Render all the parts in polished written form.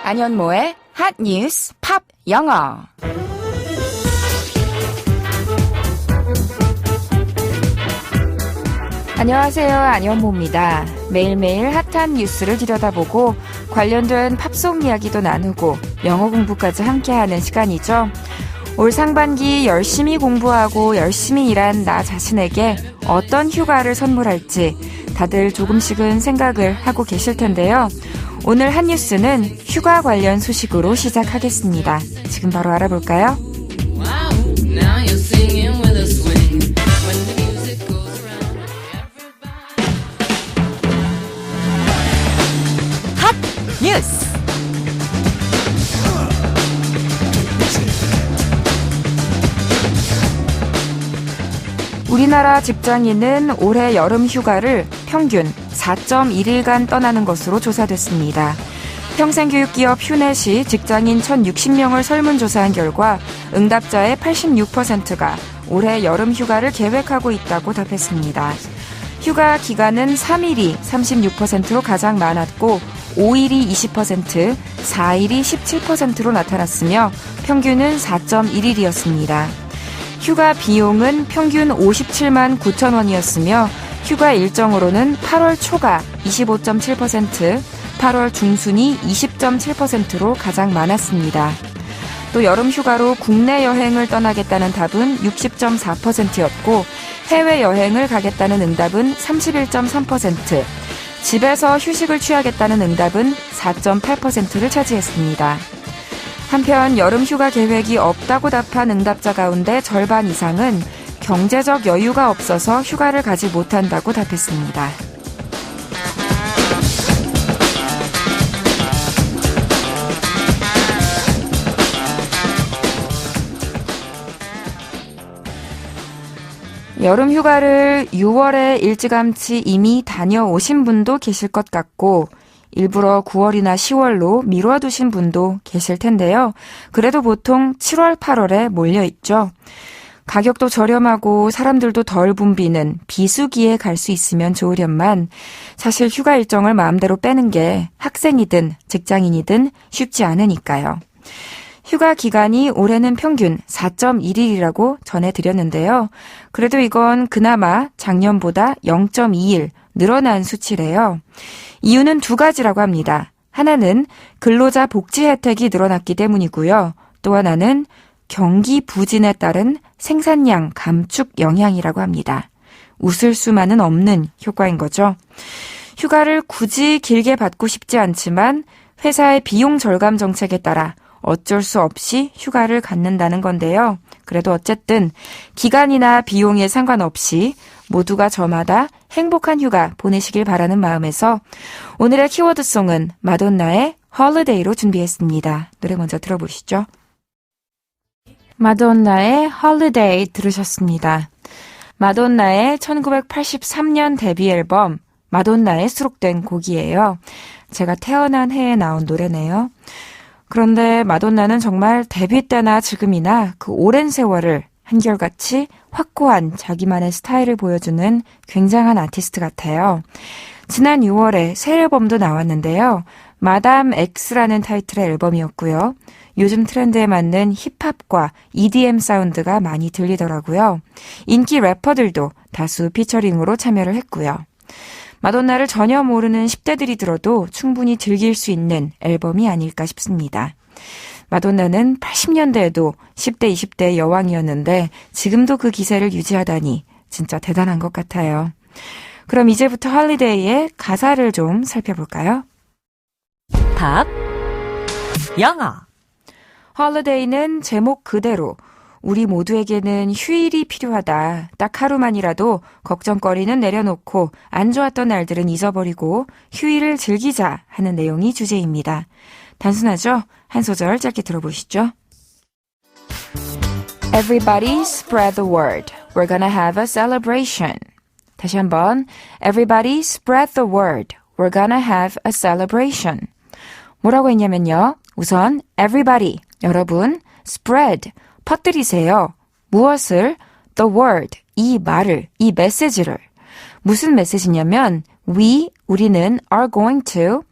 안현모의 핫 뉴스 팝 영어. 안녕하세요. 안현모입니다. 매일매일 핫한 뉴스를 들여다보고 관련된 팝송 이야기도 나누고 영어 공부까지 함께하는 시간이죠. 올 상반기 열심히 공부하고 열심히 일한 나 자신에게 어떤 휴가를 선물할지 다들 조금씩은 생각을 하고 계실 텐데요. 오늘 한 뉴스는 휴가 관련 소식으로 시작하겠습니다. 지금 바로 알아볼까요? 핫 뉴스! 우리나라 직장인은 올해 여름 휴가를 평균 4.1일간 떠나는 것으로 조사됐습니다. 평생교육기업 휴넷이 직장인 1,060명을 설문조사한 결과 응답자의 86%가 올해 여름 휴가를 계획하고 있다고 답했습니다. 휴가 기간은 3일이 36%로 가장 많았고 5일이 20%, 4일이 17%로 나타났으며 평균은 4.1일이었습니다. 휴가 비용은 평균 57만 9천 원이었으며 휴가 일정으로는 8월 초가 25.7%, 8월 중순이 20.7%로 가장 많았습니다. 또 여름 휴가로 국내 여행을 떠나겠다는 답은 60.4%였고 해외여행을 가겠다는 응답은 31.3%, 집에서 휴식을 취하겠다는 응답은 4.8%를 차지했습니다. 한편 여름 휴가 계획이 없다고 답한 응답자 가운데 절반 이상은 경제적 여유가 없어서 휴가를 가지 못한다고 답했습니다. 여름 휴가를 6월에 일찌감치 이미 다녀오신 분도 계실 것 같고 일부러 9월이나 10월로 미뤄두신 분도 계실 텐데요. 그래도 보통 7월, 8월에 몰려있죠. 가격도 저렴하고 사람들도 덜 붐비는 비수기에 갈 수 있으면 좋으련만 사실 휴가 일정을 마음대로 빼는 게 학생이든 직장인이든 쉽지 않으니까요. 휴가 기간이 올해는 평균 4.1일이라고 전해드렸는데요. 그래도 이건 그나마 작년보다 0.2일 늘어난 수치래요. 이유는 두 가지라고 합니다. 하나는 근로자 복지 혜택이 늘어났기 때문이고요. 또 하나는 경기 부진에 따른 생산량 감축 영향이라고 합니다. 웃을 수만은 없는 효과인 거죠. 휴가를 굳이 길게 받고 싶지 않지만 회사의 비용 절감 정책에 따라 어쩔 수 없이 휴가를 갖는다는 건데요. 그래도 어쨌든 기간이나 비용에 상관없이 모두가 저마다 행복한 휴가 보내시길 바라는 마음에서 오늘의 키워드송은 마돈나의 Holiday로 준비했습니다. 노래 먼저 들어보시죠. 마돈나의 Holiday 들으셨습니다. 마돈나의 1983년 데뷔 앨범 마돈나에 수록된 곡이에요. 제가 태어난 해에 나온 노래네요. 그런데 마돈나는 정말 데뷔 때나 지금이나 그 오랜 세월을 한결같이 확고한 자기만의 스타일을 보여주는 굉장한 아티스트 같아요. 지난 6월에 새 앨범도 나왔는데요. 마담 X라는 타이틀의 앨범이었고요. 요즘 트렌드에 맞는 힙합과 EDM 사운드가 많이 들리더라고요. 인기 래퍼들도 다수 피처링으로 참여를 했고요. 마돈나를 전혀 모르는 10대들이 들어도 충분히 즐길 수 있는 앨범이 아닐까 싶습니다. 마돈나는 80년대에도 10대, 20대의 여왕이었는데 지금도 그 기세를 유지하다니 진짜 대단한 것 같아요. 그럼 이제부터 홀리데이의 가사를 좀 살펴볼까요? 팝 영어 홀리데이는 제목 그대로 우리 모두에게는 휴일이 필요하다. 딱 하루만이라도 걱정거리는 내려놓고 안 좋았던 날들은 잊어버리고 휴일을 즐기자 하는 내용이 주제입니다. 단순하죠? 한 소절 짧게 들어보시죠. Everybody spread the word. We're gonna have a celebration. 다시 한번. Everybody spread the word. We're gonna have a celebration. 뭐라고 했냐면요. 우선 everybody, 여러분, spread, 퍼뜨리세요. 무엇을? The word, 이 말을, 이 메시지를. 무슨 메시지냐면 우리는 are going to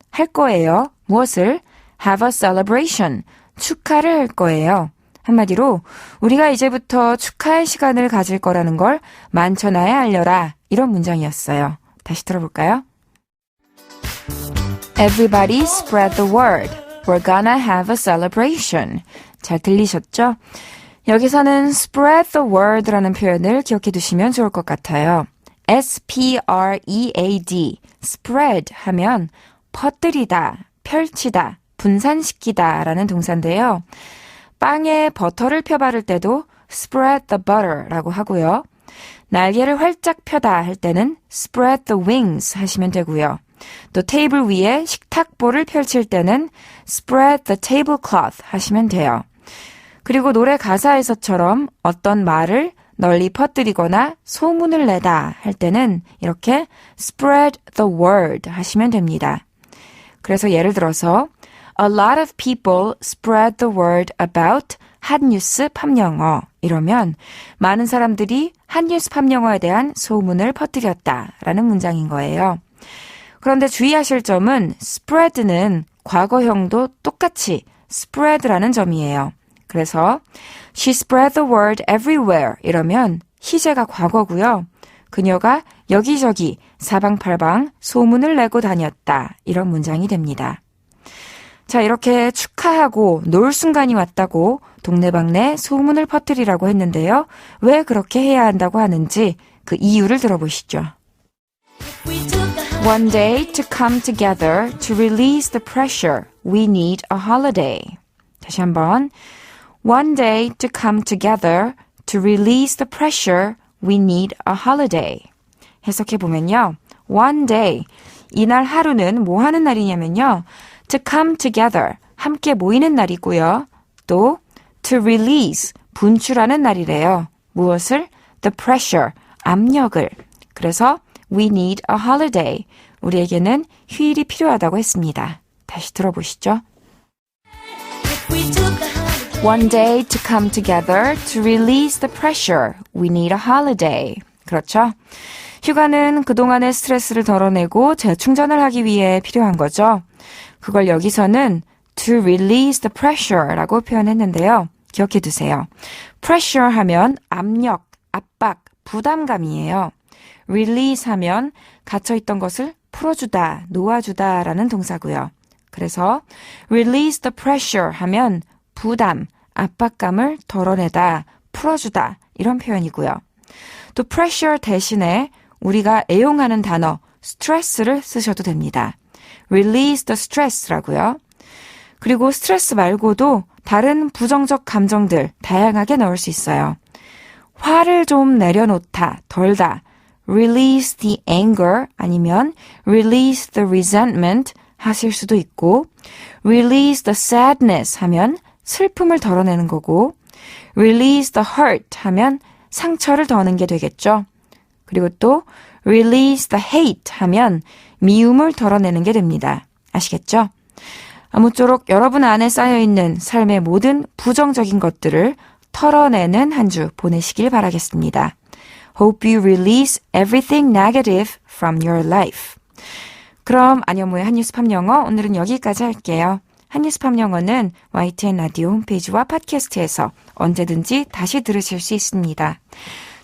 할 거예요. 무엇을? have a celebration. 축하를 할 거예요. 한마디로 우리가 이제부터 축하할 시간을 가질 거라는 걸 만천하에 알려라. 이런 문장이었어요. 다시 들어볼까요? Everybody spread the word. We're gonna have a celebration. 잘 들리셨죠? 여기서는 spread the word라는 표현을 기억해 두시면 좋을 것 같아요. S-P-R-E-A-D, spread 하면 퍼뜨리다, 펼치다, 분산시키다 라는 동사인데요. 빵에 버터를 펴 바를 때도 spread the butter라고 하고요. 날개를 활짝 펴다 할 때는 spread the wings 하시면 되고요. 또 테이블 위에 식탁보를 펼칠 때는 spread the tablecloth 하시면 돼요. 그리고 노래 가사에서처럼 어떤 말을 널리 퍼뜨리거나 소문을 내다 할 때는 이렇게 spread the word 하시면 됩니다. 그래서 예를 들어서 A lot of people spread the word about 핫뉴스 팝영어 이러면 많은 사람들이 핫뉴스 팝영어에 대한 소문을 퍼뜨렸다 라는 문장인 거예요. 그런데 주의하실 점은 spread는 과거형도 똑같이 spread라는 점이에요. 그래서 She spread the word everywhere 이러면 시제가 과거고요. 그녀가 여기저기 사방팔방 소문을 내고 다녔다 이런 문장이 됩니다. 자, 이렇게 축하하고 놀 순간이 왔다고 동네방네 소문을 퍼뜨리라고 했는데요. 왜 그렇게 해야 한다고 하는지 그 이유를 들어보시죠. One day to come together to release the pressure. We need a holiday. 다시 한번. One day to come together to release the pressure. We need a holiday. 해석해보면요. One day. 이날 하루는 뭐 하는 날이냐면요. To come together. 함께 모이는 날이고요. 또 to release. 분출하는 날이래요. 무엇을? The pressure. 압력을. 그래서 We need a holiday. 우리에게는 휴일이 필요하다고 했습니다. 다시 들어보시죠. One day to come together to release the pressure. We need a holiday. 그렇죠? 휴가는 그동안의 스트레스를 덜어내고 재충전을 하기 위해 필요한 거죠. 그걸 여기서는 to release the pressure라고 표현했는데요. 기억해 두세요. pressure 하면 압력, 압박, 부담감이에요. release 하면 갇혀있던 것을 풀어주다, 놓아주다 라는 동사고요. 그래서 release the pressure 하면 부담, 압박감을 덜어내다, 풀어주다 이런 표현이고요. 또 pressure 대신에 우리가 애용하는 단어 stress를 쓰셔도 됩니다. release the stress라고요. 그리고 스트레스 말고도 다른 부정적 감정들 다양하게 넣을 수 있어요. 화를 좀 내려놓다, 덜다, release the anger 아니면 release the resentment 하실 수도 있고 release the sadness 하면 슬픔을 덜어내는 거고 release the hurt 하면 상처를 더는 게 되겠죠. 그리고 또 release the hate 하면 미움을 덜어내는 게 됩니다. 아시겠죠? 아무쪼록 여러분 안에 쌓여있는 삶의 모든 부정적인 것들을 털어내는 한 주 보내시길 바라겠습니다. Hope you release everything negative from your life. 그럼 안현모의 한뉴스 팝영어 오늘은 여기까지 할게요. 한뉴스 팝영어는 YTN 라디오 홈페이지와 팟캐스트에서 언제든지 다시 들으실 수 있습니다.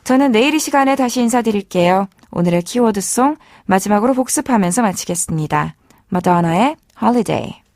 저는 내일 이 시간에 다시 인사드릴게요. 오늘의 키워드송 마지막으로 복습하면서 마치겠습니다. 마더나의 Holiday.